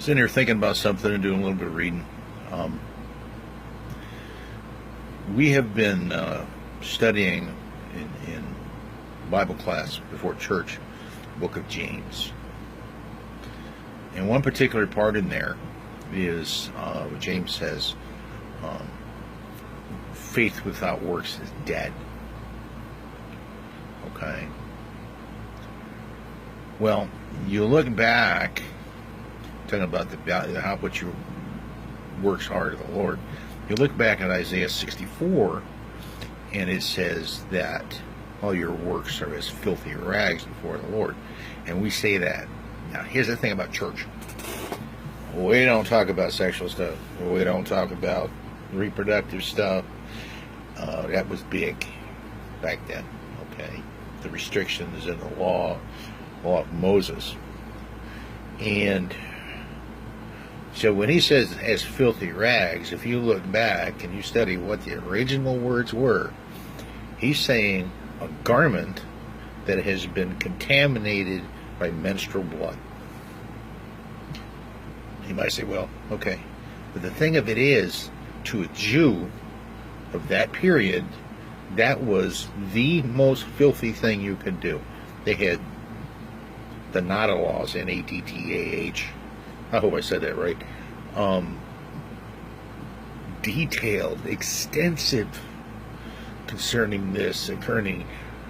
Sitting here thinking about something and doing a little bit of reading. We have been studying in Bible class before church, the book of James. And one particular part in there is what James says, faith without works is dead. Okay. Well, you look back, talking about how what your works are to the Lord. You look back at Isaiah 64, and it says that all your works are as filthy rags before the Lord. And we say that. Now, here's the thing about church. We don't talk about sexual stuff. We don't talk about reproductive stuff. That was big back then. Okay, the restrictions in the law of Moses. And so when he says as filthy rags, if you look back and you study what the original words were, he's saying a garment that has been contaminated by menstrual blood. You might say, well, okay. But the thing of it is, to a Jew of that period, that was the most filthy thing you could do. They had the Nada laws, N-A-D-T-A-H. I hope I said that right. Detailed, extensive concerning this, concerning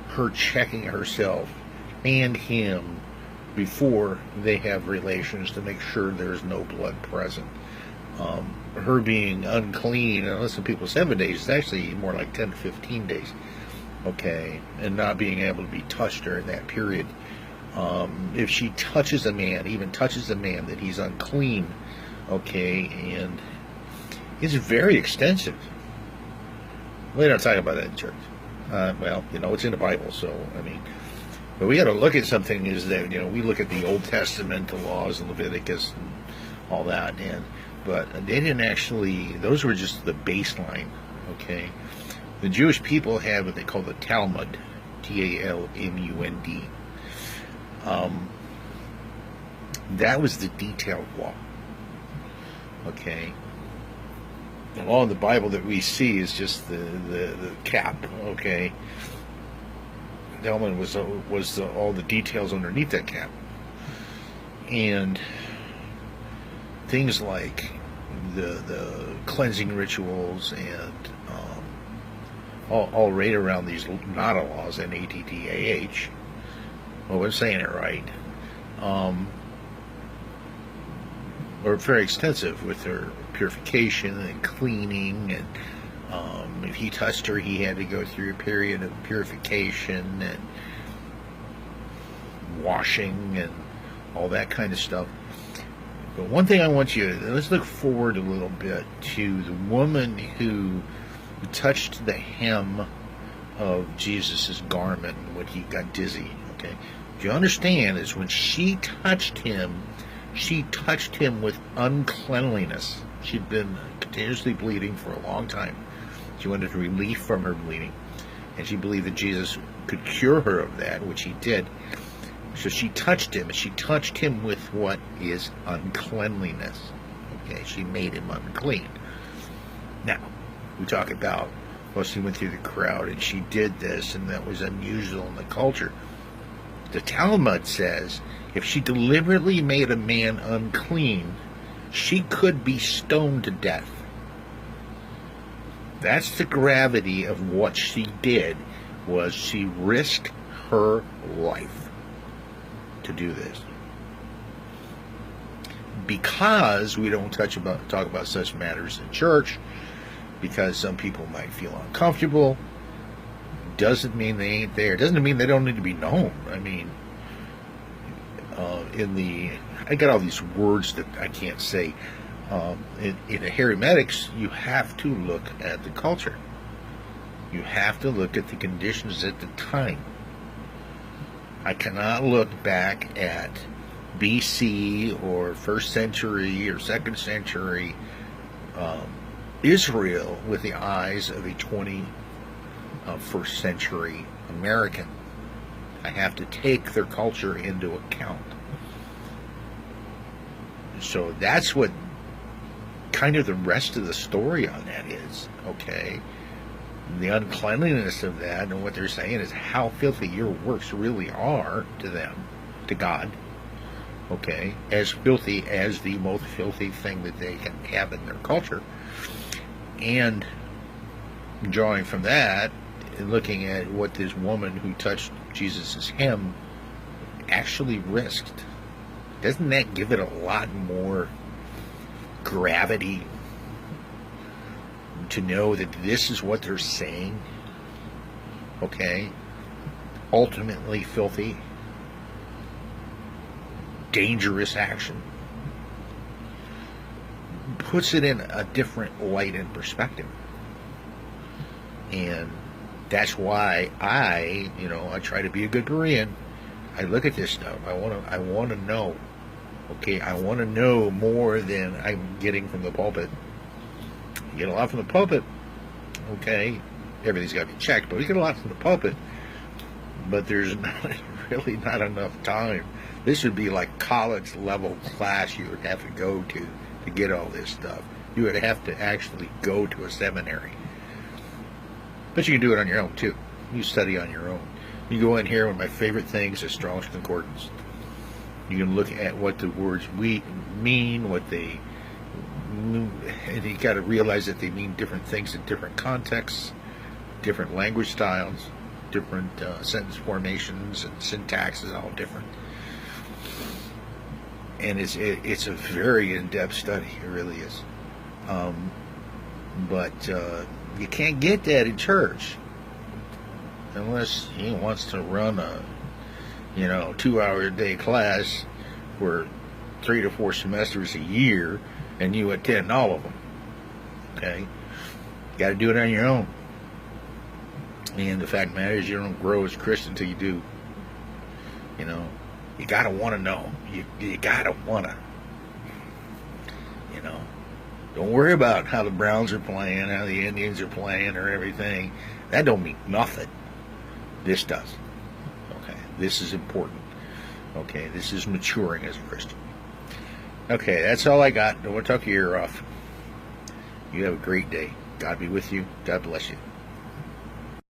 her checking herself and him before they have relations to make sure there's no blood present. Her being unclean, unless some people 7 days, it's actually more like 10 to 15 days. Okay, and not being able to be touched during that period. If she touches a man, even touches a man, that he's unclean. Okay, and it's very extensive. We don't talk about that in church. Well, it's in the Bible, so, but we got to look at something is that, we look at the Old Testament, the laws in Leviticus and all that, but they didn't actually, those were just the baseline, okay? The Jewish people have what they call the Talmud, T-A-L-M-U-N-D. That was the detailed law, okay? The law in the Bible that we see is just the cap, okay? The Talmud was all the details underneath that cap, and things like the cleansing rituals and all right around these Nada laws, N-A-D-D-A-H. Well, we're saying it right. Were very extensive with her purification and cleaning, and if he touched her, he had to go through a period of purification and washing and all that kind of stuff. But one thing I want let's look forward a little bit to the woman who touched the hem of Jesus' garment when he got dizzy. Okay, what you understand is when she touched him with uncleanliness. She'd been continuously bleeding for a long time. She wanted relief from her bleeding, and she believed that Jesus could cure her of that, which he did. So she touched him, and she touched him with what is uncleanliness. Okay, she made him unclean. Now, we talk about, well, she went through the crowd, and she did this, and that was unusual in the culture. The Talmud says, if she deliberately made a man unclean, she could be stoned to death. That's the gravity of what she did, was she risked her life to do this. Because we don't talk about such matters in church, because some people might feel uncomfortable, doesn't mean they ain't there. Doesn't mean they don't need to be known. I got all these words that I can't say. In the hermeneutics, you have to look at the culture. You have to look at the conditions at the time. I cannot look back at BC or 1st century or 2nd century Israel with the eyes of a 21st century American. I have to take their culture into account. So that's what kind of the rest of the story on that is, okay? The uncleanliness of that, and what they're saying is how filthy your works really are to them, to God, okay? As filthy as the most filthy thing that they can have in their culture. And drawing from that, and looking at what this woman who touched Jesus' hem actually risked, doesn't that give it a lot more gravity to know that this is what they're saying? Okay? Ultimately filthy, dangerous action. Puts it in a different light and perspective. And that's why I try to be a good Berean. I look at this stuff. I want to know. Okay, I want to know more than I'm getting from the pulpit. You get a lot from the pulpit. Okay, everything's got to be checked, but we get a lot from the pulpit. But there's really not enough time. This would be like college level class you would have to go to get all this stuff. You would have to actually go to a seminary. But you can do it on your own too. You study on your own. You go in here, one of my favorite things is Strong's Concordance. You can look at what the words mean, what they mean, and you got to realize that they mean different things in different contexts, different language styles, different sentence formations and syntax is all different. And it's a very in-depth study. It really is. But you can't get that in church unless he wants to run a 2-hour-a-day class for 3 to 4 semesters a year, and you attend all of them. Okay, you got to do it on your own. And the fact of the matter is, you don't grow as a Christian until you do. You gotta want to know. You gotta want to. Don't worry about how the Browns are playing, how the Indians are playing, or everything. That don't mean nothing. This does. Okay, this is important. Okay, this is maturing as a Christian. Okay, that's all I got. Don't want to talk your ear off. You have a great day. God be with you. God bless you.